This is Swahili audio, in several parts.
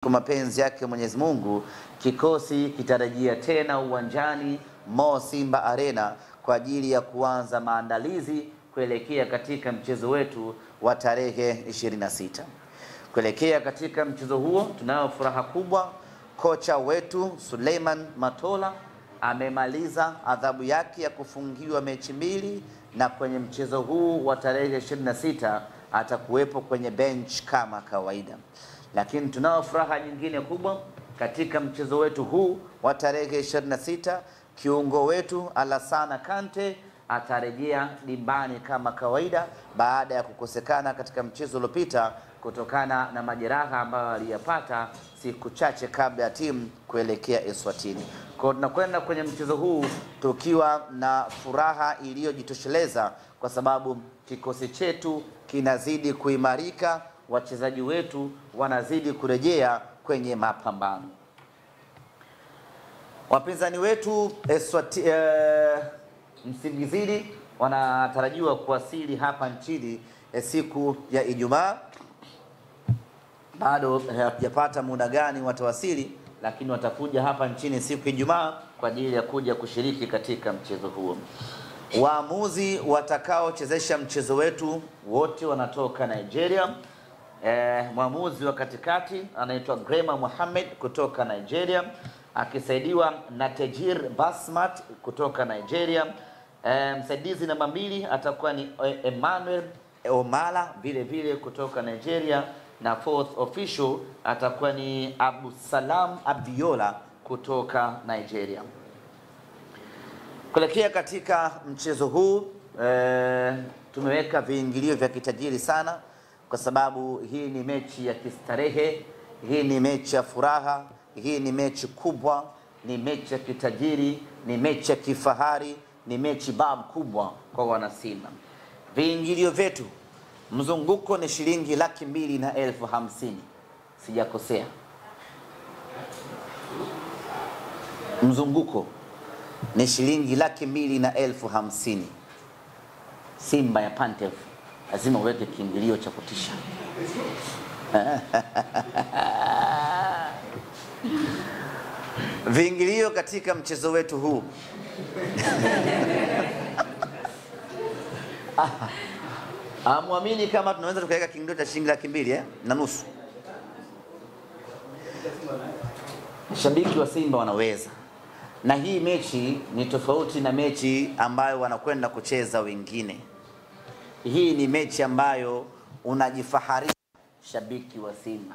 Kwa mapenzi yake Mwenyezi Mungu, kikosi kitarajia tena uwanjani Mo Simba Arena kwa ajili ya kuanza maandalizi kuelekea katika mchezo wetu wa tarehe 26. Kuelekea katika mchezo huo, tunayo furaha kubwa. Kocha wetu Suleiman Matola amemaliza adhabu yake ya kufungiwa mechi mbili, na kwenye mchezo huu wa tarehe 26 atakuwepo kwenye bench kama kawaida. Lakini tunao furaha nyingine kubwa katika mchezo wetu huu wa tarehe 26. Kiungo wetu Alassana Kante atarejea dimbani kama kawaida baada ya kukosekana katika mchezo uliopita kutokana na majeraha ambayo aliyapata siku chache kabla ya timu kuelekea Eswatini. Kwa tunakwenda kwenye mchezo huu tukiwa na furaha iliyojitosheleza kwa sababu kikosi chetu kinazidi kuimarika, wachezaji wetu wanazidi kurejea kwenye mapambano. Wapinzani wetu Msingizini wanatarajiwa kuwasili hapa nchini siku ya Ijumaa. Bado hajapata muda gani watawasili, lakini watakuja hapa nchini siku ya Ijumaa kwa ajili ya kuja kushiriki katika mchezo huo. Waamuzi watakaochezesha mchezo wetu wote wanatoka Nigeria. Mwamuzi wa katikati anaitwa Grema Mohammed kutoka Nigeria, akisaidiwa na Tejir Basmat kutoka Nigeria. Msaidizi namba 2 atakuwa ni Emmanuel Omala vile vile kutoka Nigeria, na fourth official atakuwa ni Abdusalam Abiola kutoka Nigeria. Kuelekea katika mchezo huu tumeweka viingilio vya kitajiri sana, kwa sababu hii ni mechi ya kistarehe, hii ni mechi ya furaha, hii ni mechi kubwa, ni mechi ya kitajiri, ni mechi ya kifahari, ni mechi bab kubwa kwa wanasimba. Viingilio vyetu, mzunguko ni shilingi 250,000. Sijakosea. Mzunguko ni shilingi 250,000. Simba ya Pantev lazima uweke kiingilio cha kutisha. Viingilio katika mchezo wetu huu muamini kama tunaweza tukaweka kiingilio cha shilingi 250,000 Shabiki wa Simba wanaweza. Na hii mechi ni tofauti na mechi ambayo wanakwenda kucheza wengine. Hii ni mechi ambayo unajifaharisha shabiki wa Simba.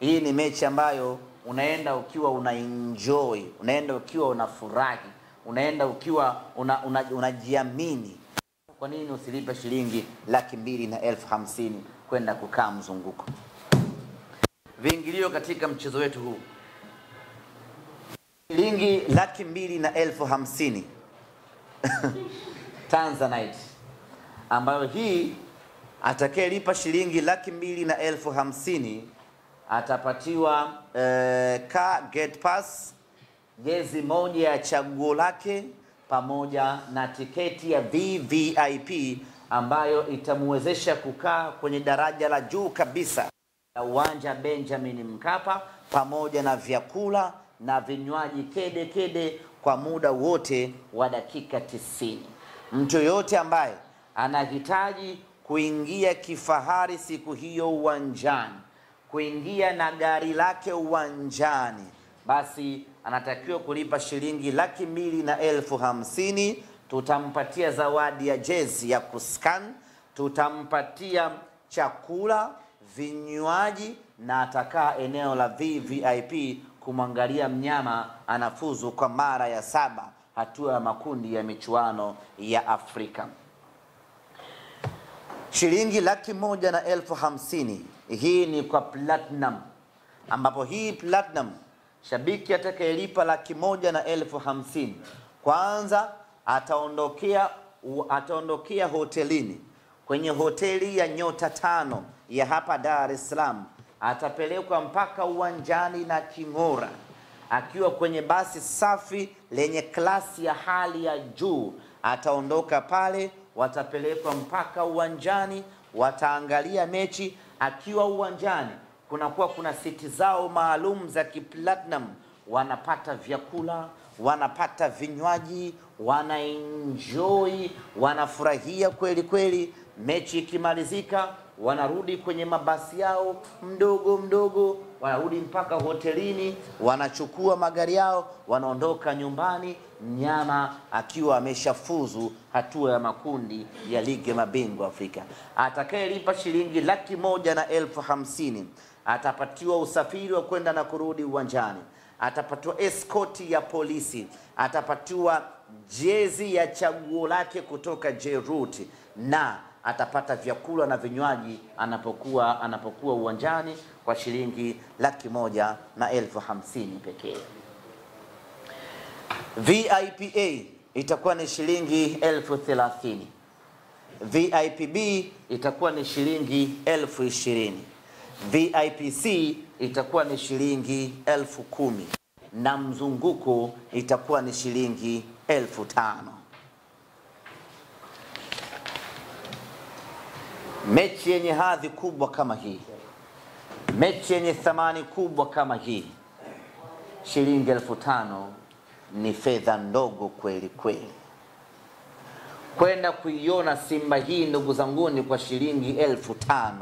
Hii ni mechi ambayo unaenda ukiwa unaenjoy, unaenda ukiwa unafurahi, unaenda ukiwa unajiamini. Kwa nini usilipe shilingi 250,000 kwenda kukaa mzunguko? Viingilio katika mchezo wetu huu shilingi 250,000 Tanzanite, ambayo hii atakayelipa shilingi 250,000 atapatiwa gate pass, jezi moja ya chaguo lake, pamoja na tiketi ya VVIP ambayo itamwezesha kukaa kwenye daraja la juu kabisa la uwanja Benjamin Mkapa, pamoja na vyakula na vinywaji kede kede kwa muda wote wa dakika 90. Mtu yote ambaye anahitaji kuingia kifahari siku hiyo uwanjani, kuingia na gari lake uwanjani, basi anatakiwa kulipa shilingi 250,000. Tutampatia zawadi ya jezi ya kuscan, tutampatia chakula, vinywaji, na atakaa eneo la VVIP kumwangalia mnyama anafuzu kwa mara ya 7 hatua ya makundi ya michuano ya Afrika. Shilingi 150,000 hii ni kwa platinum, ambapo hii platinum shabiki atakayelipa 150,000 kwanza ataondokea hotelini, kwenye hoteli ya nyota 5 ya hapa Dar es Salaam. Atapelekwa mpaka uwanjani na king'ora, akiwa kwenye basi safi lenye klasi ya hali ya juu. Ataondoka pale, watapelekwa mpaka uwanjani, wataangalia mechi. Akiwa uwanjani kunakuwa kuna siti zao maalum za kiplatinum, wanapata vyakula, wanapata vinywaji, wanaenjoy, wanafurahia kweli kweli. Mechi ikimalizika, wanarudi kwenye mabasi yao mdogo mdogo, wanarudi mpaka hotelini, wanachukua magari yao, wanaondoka nyumbani, mnyama akiwa ameshafuzu hatua ya makundi ya ligi ya mabingwa Afrika. Atakayelipa shilingi 150,000 atapatiwa usafiri wa kwenda na kurudi uwanjani, atapatiwa escort ya polisi, atapatiwa jezi ya chaguo lake kutoka Jeruti, na atapata vyakula na vinywaji anapokuwa uwanjani kwa shilingi 150,000 pekee. VIPA itakuwa ni shilingi 30,000. VIPB itakuwa ni shilingi 20,000. VIPC itakuwa ni shilingi 10,000 na mzunguko itakuwa ni shilingi 5,000. Mechi yenye hadhi kubwa kama hii, mechi yenye thamani kubwa kama hii, shilingi 5,000 ni fedha ndogo kweli kweli. Kwenda kuiona Simba hii ndugu zanguni kwa shilingi 5,000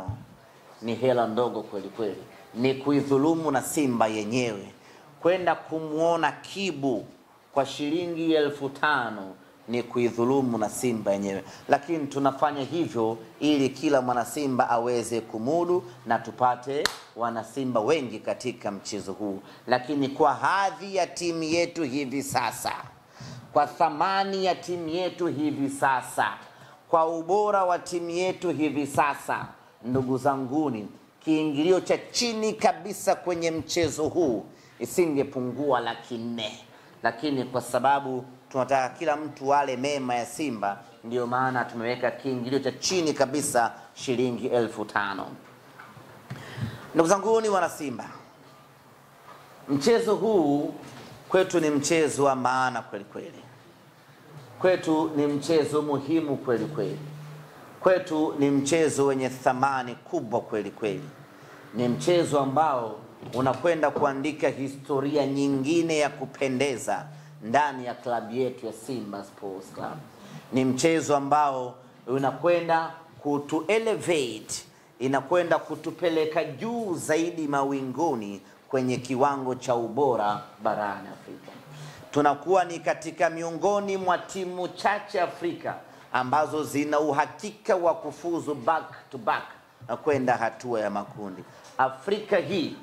ni hela ndogo kweli kweli, ni kuidhulumu na Simba yenyewe. Kwenda kumuona Kibu kwa shilingi 5,000 ni kuidhulumu na Simba yenyewe, lakini tunafanya hivyo ili kila mwana Simba aweze kumudu na tupate wana Simba wengi katika mchezo huu. Lakini kwa hadhi ya timu yetu hivi sasa, kwa thamani ya timu yetu hivi sasa, kwa ubora wa timu yetu hivi sasa, ndugu zanguni, kiingilio cha chini kabisa kwenye mchezo huu isingepungua 400,000, lakini kwa sababu tunataka kila mtu wale mema ya Simba, ndio maana tumeweka kiingilio cha chini kabisa shilingi 5,000. Ndugu zanguni wana Simba, mchezo huu kwetu ni mchezo wa maana kweli kweli. Kwetu ni mchezo muhimu kweli kweli. Kwetu ni mchezo wenye thamani kubwa kweli kweli. Ni mchezo ambao unakwenda kuandika historia nyingine ya kupendeza ndani ya klabu yetu ya Simba Sports Club. Ni mchezo ambao unakwenda kutu elevate, inakwenda kutupeleka juu zaidi mawinguni kwenye kiwango cha ubora barani Afrika. Tunakuwa ni katika miongoni mwa timu chache Afrika ambazo zina uhakika wa kufuzu back to back na kwenda hatua ya makundi. Afrika hii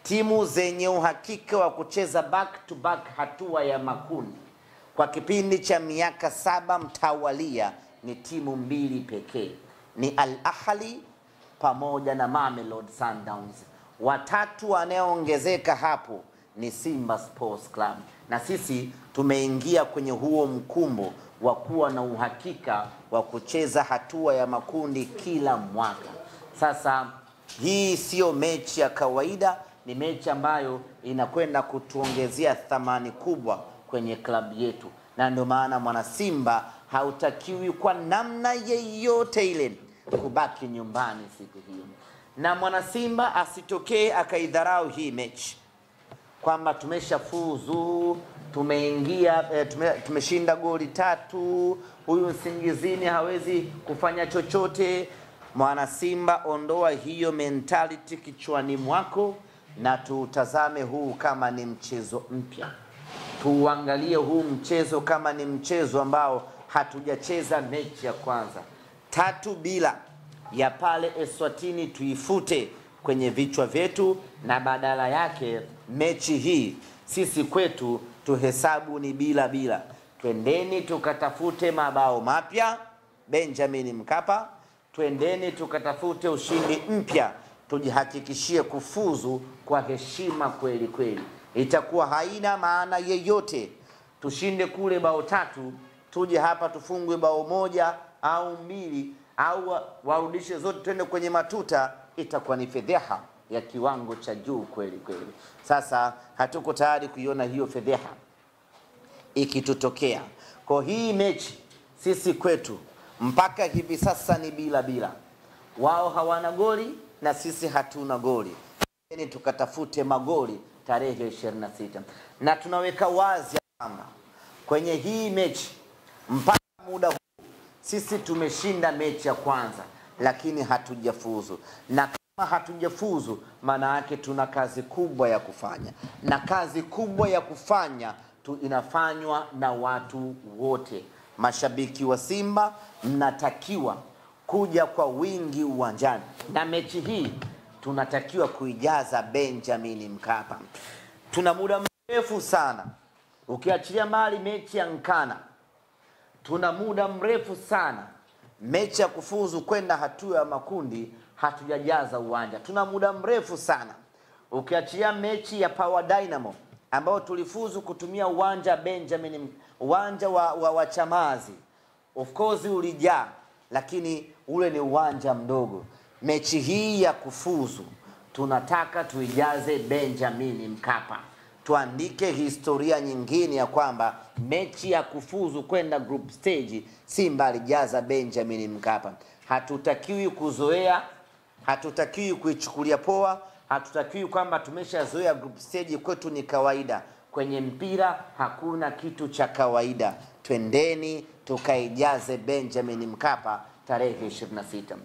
timu zenye uhakika wa kucheza back to back hatua ya makundi kwa kipindi cha miaka 7 mtawalia ni timu 2 pekee, ni Al Ahly pamoja na Mamelodi Sundowns. Watatu wanaoongezeka hapo ni Simba Sports Club, na sisi tumeingia kwenye huo mkumbo wa kuwa na uhakika wa kucheza hatua ya makundi kila mwaka. Sasa hii sio mechi ya kawaida, ni mechi ambayo inakwenda kutuongezea thamani kubwa kwenye klabu yetu, na ndio maana mwana Simba hautakiwi kwa namna yeyote ile kubaki nyumbani siku hiyo. Na mwana Simba asitokee akaidharau hii mechi kwamba tumeshafuzu, tumeingia, tumeshinda goli 3, huyu Nsingizini hawezi kufanya chochote. Mwana Simba, ondoa hiyo mentality kichwani mwako na tutazame huu kama ni mchezo mpya. Tuangalie huu mchezo kama ni mchezo ambao hatujacheza mechi ya kwanza. 3-0 ya pale Eswatini tuifute kwenye vichwa vyetu, na badala yake mechi hii sisi kwetu tuhesabu ni 0-0. Twendeni tukatafute mabao mapya Benjamin Mkapa, twendeni tukatafute ushindi mpya, tujihakikishie kufuzu kwa heshima kweli kweli. Itakuwa haina maana yeyote tushinde kule bao 3, tuje hapa tufungwe bao 1 au 2 au warudishe zote twende kwenye matuta. Itakuwa ni fedheha ya kiwango cha juu kweli kweli. Sasa hatuko tayari kuiona hiyo fedheha ikitutokea. Kwa hii mechi sisi kwetu mpaka hivi sasa ni 0-0. Wao hawana goli na sisi hatuna goli. twendeni tukatafute magoli tarehe 26. Na tunaweka wazi kwamba kwenye hii mechi mpaka muda huu sisi tumeshinda mechi ya kwanza, lakini hatujafuzu. Na kama hatujafuzu, maana yake tuna kazi kubwa ya kufanya, na kazi kubwa ya kufanya inafanywa na watu wote. Mashabiki wa Simba mnatakiwa kuja kwa wingi uwanjani, na mechi hii tunatakiwa kuijaza Benjamin Mkapa. Tuna muda mrefu sana, ukiachilia mbali mechi ya Nkana, tuna muda mrefu sana mechi ya kufuzu kwenda hatua ya makundi hatujajaza uwanja. Tuna muda mrefu sana, ukiachilia mechi ya Power Dynamo ambao tulifuzu kutumia uwanja Benjamin, uwanja wa Chamazi. Of course ulijaa, lakini ule ni uwanja mdogo. Mechi hii ya kufuzu tunataka tuijaze Benjamin Mkapa. Tuandike historia nyingine ya kwamba mechi ya kufuzu kwenda group stage Simba alijaza Benjamin Mkapa. Hatutakiwi kuzoea, hatutakiwi kuichukulia poa, hatutakiwi kwamba tumeshazoea group stage kwetu ni kawaida. Kwenye mpira hakuna kitu cha kawaida. Twendeni tukaijaze Benjamin Mkapa tarehe 26.